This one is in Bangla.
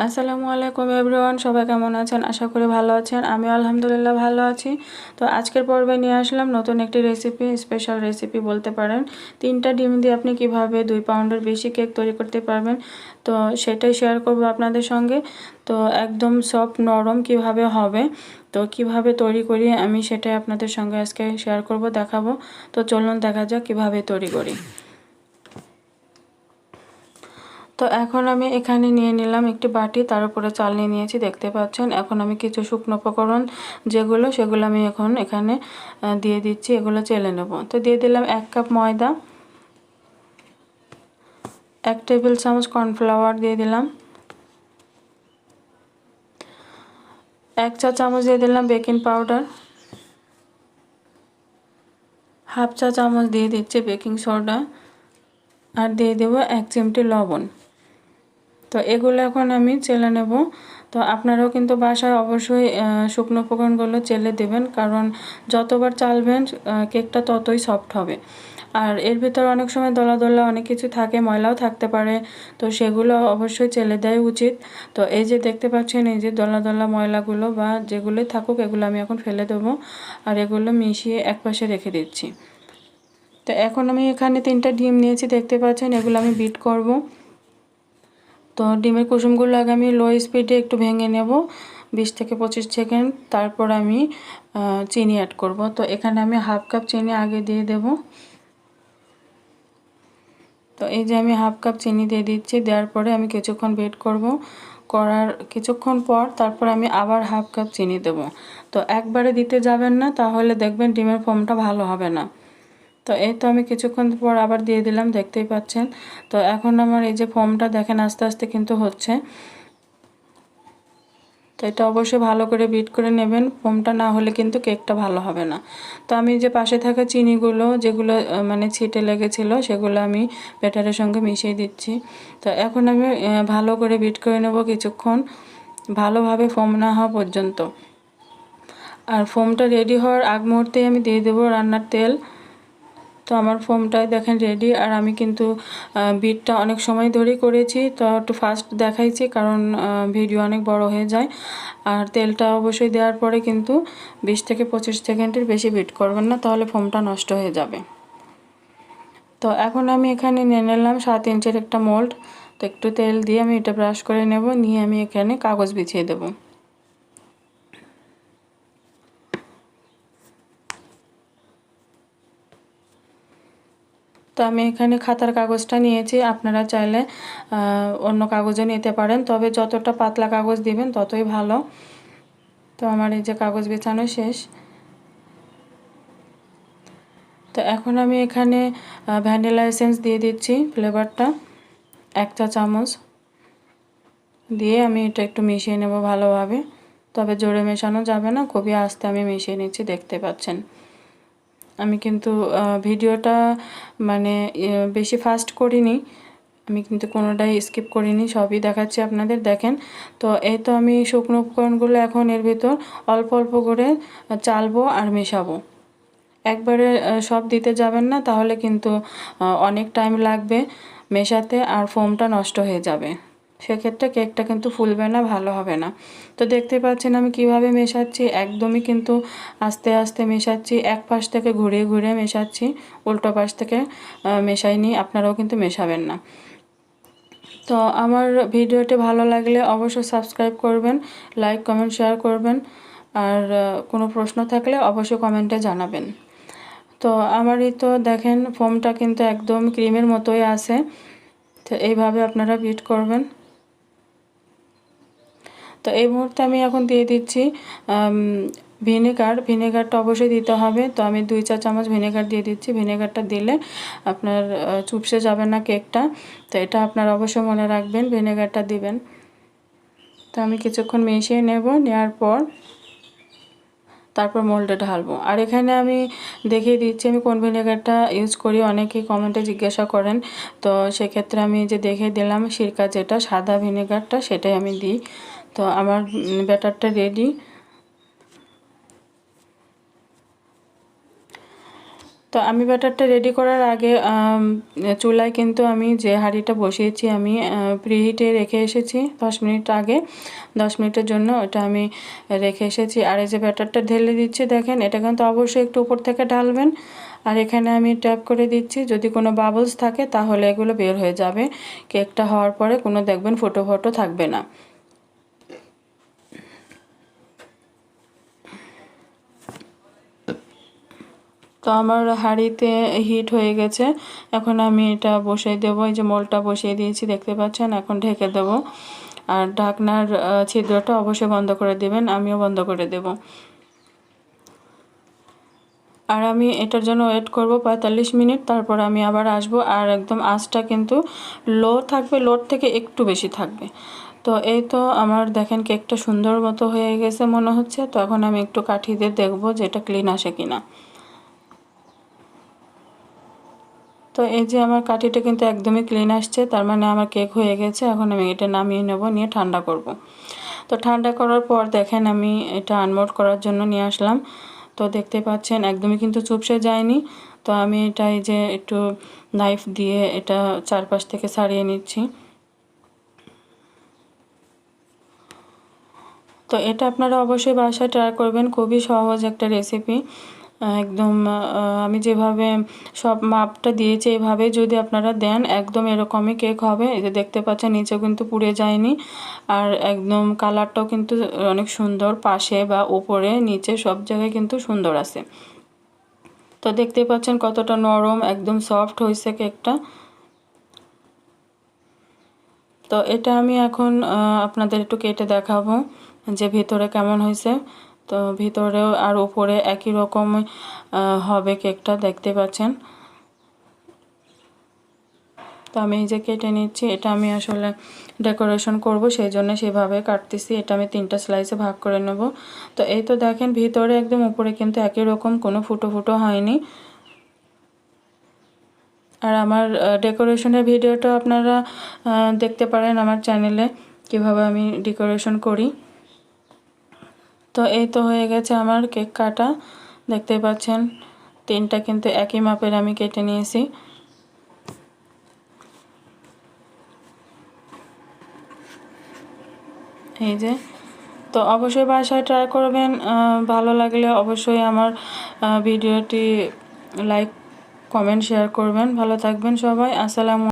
আসসালামু আলাইকুম এভরিওয়ান, সবাই কেমন আছেন? আশা করি ভালো আছেন। আমি আলহামদুলিল্লাহ ভালো আছি। তো আজকের পর্বে নিয়ে আসলাম নতুন একটি রেসিপি, স্পেশাল রেসিপি বলতে পারেন। 3টা ডিম দিয়ে আপনি কিভাবে 2 পাউন্ডের বেশি কেক তৈরি করতে পারবেন, তো সেটাই শেয়ার করব আপনাদের সঙ্গে। তো একদম সফট নরম কিভাবে হবে, তো কিভাবে তৈরি করি আমি সেটাই আপনাদের সঙ্গে আজকে শেয়ার করব, দেখাবো। তো চলুন দেখা যাক কিভাবে তৈরি করি। তো এখন আমি এখানে নিয়ে নিলাম একটি বাটি, তার উপরে চাল নিয়ে নিয়েছি দেখতে পাচ্ছেন। এখন আমি কিছু শুকনো উপকরণ সেগুলো আমি এখন এখানে দিয়ে দিচ্ছি, এগুলো চেলে নেব। তো দিয়ে দিলাম 1 কাপ ময়দা, 1 টেবিল চামচ কর্নফ্লাওয়ার দিয়ে দিলাম, 1 চা চামচ দিয়ে দিলাম বেকিং পাউডার, হাফ চা চামচ দিয়ে দিচ্ছি বেকিং সোডা, আর দিয়ে দেব 1 চিমটি লবণ। তো এগুলো এখন আমি চেলে নেব। তো আপনারাও কিন্তু বাসায় অবশ্যই শুকনো উপকরণগুলো চেলে দেবেন, কারণ যতবার চালবেন কেকটা ততই সফট হবে। আর এর ভিতর অনেক সময় দলা দলা অনেক কিছু থাকে, ময়লাও থাকতে পারে, তো সেগুলো অবশ্যই চেলে দেওয়া উচিত। তো এই যে দেখতে পাচ্ছেন, এই যে দলা দলা ময়লাগুলো বা যেগুলোই থাকুক, এগুলো আমি এখন ফেলে দেবো আর এগুলো মিশিয়ে একপাশে রেখে দিচ্ছি। তো এখন আমি এখানে 3টা ডিম নিয়েছি দেখতে পাচ্ছেন, এগুলো আমি বিট করব। তো ডিমের কুসুমগুলো আগে আমি লো স্পিডে একটু ভেঙে নেব 20 থেকে 25 সেকেন্ড, তারপর আমি চিনি অ্যাড করব। তো এখানে আমি হাফ কাপ চিনি আগে দিয়ে দেব। তো এই যে আমি হাফ কাপ চিনি দিয়ে দিচ্ছি, দেওয়ার পরে আমি কিছুক্ষণ ওয়েট করব। করার কিছুক্ষণ পর তারপর আমি আবার হাফ কাপ চিনি দেব। তো একবারে দিতে যাবেন না, তাহলে দেখবেন ডিমের ফোমটা ভালো হবে না। তো এই তো আমি কিছুক্ষণ পর আবার দিয়ে দিলাম, দেখতেই পাচ্ছেন। তো এখন আমার এই যে ফোমটা দেখেন আস্তে আস্তে কিন্তু হচ্ছে। তো এটা অবশ্যই ভালো করে বিট করে নেবেন, ফোমটা না হলে কিন্তু কেকটা ভালো হবে না। তো আমি যে পাশে থাকা চিনিগুলো যেগুলো মানে ছিটে লেগেছিল, সেগুলো আমি ব্যাটারের সঙ্গে মিশিয়ে দিচ্ছি। তো এখন আমি ভালো করে বিট করে নেব কিছুক্ষণ, ভালোভাবে ফোম না হওয়া পর্যন্ত। আর ফোমটা রেডি হওয়ার আগ মুহূর্তেই আমি দিয়ে দেবো রান্নার তেল। তো আমার ফোমটাই দেখেন রেডি। আর আমি কিন্তু বিটটা অনেক সময় ধরেই করেছি, তো একটু ফাস্ট দেখাইছি কারণ ভিডিও অনেক বড় হয়ে যায়। আর তেলটা অবশ্যই দেওয়ার পরে কিন্তু 20 থেকে 25 সেকেন্ডের বেশি বিট করবেন না, তাহলে ফোমটা নষ্ট হয়ে যাবে। তো এখন আমি এখানে নিয়ে নিলাম 7 ইঞ্চের একটা মোল্ড। তো একটু তেল দিয়ে আমি এটা ব্রাশ করে নেব, নিয়ে আমি এখানে কাগজ বিছিয়ে দেবো। তো আমি এখানে খাতার কাগজটা নিয়েছি, আপনারা চাইলে অন্য কাগজও নিতে পারেন, তবে যতটা পাতলা কাগজ দিবেন ততই ভালো। তো আমার এই যে কাগজ বিছানো শেষ। তো এখন আমি এখানে ভ্যানিলা এসেন্স দিয়ে দিচ্ছি, ফ্লেভারটা 1 চা চামচ দিয়ে আমি এটা একটু মিশিয়ে নেব ভালোভাবে। তবে জোরে মেশানো যাবে না, খুবই আস্তে আমি মিশিয়ে নিচ্ছি, দেখতে পাচ্ছেন। আমি কিন্তু ভিডিওটা মানে বেশি ফাস্ট করিনি, আমি কিন্তু কোনোটাই স্কিপ করিনি, সবই দেখাচ্ছি আপনাদের, দেখেন। তো এই তো আমি শুকনো উপকরণগুলো এখন এর ভিতর অল্প অল্প করে চালবো আর মেশাবো। একবারে সব দিতে যাবেন না, তাহলে কিন্তু অনেক টাইম লাগবে মেশাতে আর ফোমটা নষ্ট হয়ে যাবে, সেক্ষেত্রে কেকটা কিন্তু ফুলবে না, ভালো হবে না। তো দেখতে পাচ্ছেন আমি কিভাবে মেশাচ্ছি, একদমই কিন্তু আস্তে আস্তে মেশাচ্ছি, এক পাশ থেকে ঘুরিয়ে ঘুরিয়ে মেশাচ্ছি, উল্টো পাশ থেকে মেশাইনি, আপনারাও কিন্তু মেশাবেন না। তো আমার ভিডিওটি ভালো লাগলে অবশ্যই সাবস্ক্রাইব করবেন, লাইক কমেন্ট শেয়ার করবেন, আর কোনো প্রশ্ন থাকলে অবশ্যই কমেন্টে জানাবেন। তো আমারই তো দেখেন ফোমটা কিন্তু একদম ক্রিমের মতোই আছে। তো এইভাবে আপনারা বিট করবেন। তো এই মুহূর্তে আমি এখন দিয়ে দিচ্ছি ভিনেগারটা অবশ্যই দিতে হবে। তো আমি 2 চা চামচ ভিনেগার দিয়ে দিচ্ছি। ভিনেগারটা দিলে আপনার চুপসে যাবে না কেকটা, তো এটা আপনারা অবশ্যই মনে রাখবেন, ভিনেগারটা দিবেন। তো আমি কিছুক্ষণ মিশিয়ে নেব, নেওয়ার পর তারপর মোল্ডে ঢালবো। আর এখানে আমি দেখিয়ে দিচ্ছি আমি কোন ভিনেগারটা ইউজ করি, অনেকেই কমেন্টে জিজ্ঞাসা করেন। তো সেক্ষেত্রে আমি যে দেখিয়ে দিলাম সিরকা, যেটা সাদা ভিনেগারটা, সেটাই আমি দিই। তো আমার ব্যাটারটা রেডি। তো আমি ব্যাটারটা রেডি করার আগে চুলায় কিন্তু আমি যে হাঁড়িটা বসিয়েছি আমি প্রিহিটে রেখে এসেছি 10 মিনিট আগে, 10 মিনিটের জন্য ওটা আমি রেখে এসেছি। আর এই যে ব্যাটারটা ঢেলে দিচ্ছি, দেখেন এটা কিন্তু অবশ্যই একটু উপর থেকে ঢালবেন। আর এখানে আমি ট্যাপ করে দিচ্ছি, যদি কোনো বাবলস থাকে তাহলে এগুলো বের হয়ে যাবে। কেকটা হওয়ার পরে কোনো দেখবেন ফোটো ফোটো থাকবে না। তো আমার হাঁড়িতে হিট হয়ে গেছে, এখন আমি এটা বসিয়ে দেবো। এই যে মোলটা বসিয়ে দিয়েছি দেখতে পাচ্ছেন, এখন ঢেকে দেবো। আর ঢাকনার ছিদ্রটা অবশ্যই বন্ধ করে দেবেন, আমিও বন্ধ করে দেব। আর আমি এটার জন্য ওয়েট করব 45 মিনিট, তারপর আমি আবার আসব। আর একদম আঁচটা কিন্তু লো থাকবে, লোর থেকে একটু বেশি থাকবে। তো এই তো আমার দেখেন কেকটা সুন্দর মতো হয়ে গেছে মনে হচ্ছে। তো এখন আমি একটু কাঠি দিয়ে দেখবো যে এটা ক্লিন আসে কিনা। তো এই যে আমার কাঠিটা কিন্তু একদমই ক্লিন আসছে, তার মানে আমার কেক হয়ে গেছে। এখন আমি এটা নামিয়ে নেব, নিয়ে ঠান্ডা করব। তো ঠান্ডা করার পর দেখেন আমি এটা আনমোল্ড করার জন্য নিয়ে আসলাম। তো দেখতে পাচ্ছেন একদমই কিন্তু চুপসে যায়নি। তো আমি এটা এই যে একটু নাইফ দিয়ে এটা চারপাশ থেকে ছাড়িয়ে নিচ্ছি। তো এটা আপনারা অবশ্যই বাসায় ট্রাই করবেন, খুবই সহজ একটা রেসিপি। একদম আমি যেভাবে সব মাপটা দিয়েছি এভাবে যদি আপনারা দেন একদম এরকমই কেক হবে। এই যে দেখতে পাচ্ছেন নিচেও কিন্তু পুড়ে যায়নি, আর একদম কালারটাও কিন্তু অনেক সুন্দর, পাশে বা উপরে নিচে সব জায়গায় কিন্তু সুন্দর আছে। তো দেখতে পাচ্ছেন কতটা নরম, একদম সফট হয়েছে কেকটা। তো এটা আমি এখন আপনাদের একটু কেটে দেখাবো যে ভিতরে কেমন হয়েছে। তো ভিতরেও আর উপরে একই রকম হবে কেকটা, দেখতে পাচ্ছেন। তো আমি এই যে কেটে নিচ্ছি, এটা আমি আসলে ডেকোরেশন করব সেই জন্য সেভাবে কাটতেছি। এটা আমি 3টা স্লাইসে ভাগ করে নেব। তো এই তো দেখেন ভিতরে একদম উপরে কিন্তু একই রকম, কোনো ফুটো ফুটো হয়নি। আর আমার ডেকোরেশনের ভিডিওটা আপনারা দেখতে পারেন আমার চ্যানেলে, কিভাবে আমি ডেকোরেশন করি। তো এই তো হয়ে গেছে আমার কেক কাটা, দেখতে পাচ্ছেন 3টা কিন্তু একই মাপের আমি কেটে নিয়েছি। এই যে, তো অবশ্যই বাসায় ট্রাই করবেন। ভালো লাগলে অবশ্যই আমার ভিডিওটি লাইক, কমেন্ট, শেয়ার করবেন। ভালো থাকবেন সবাই। আসসালামু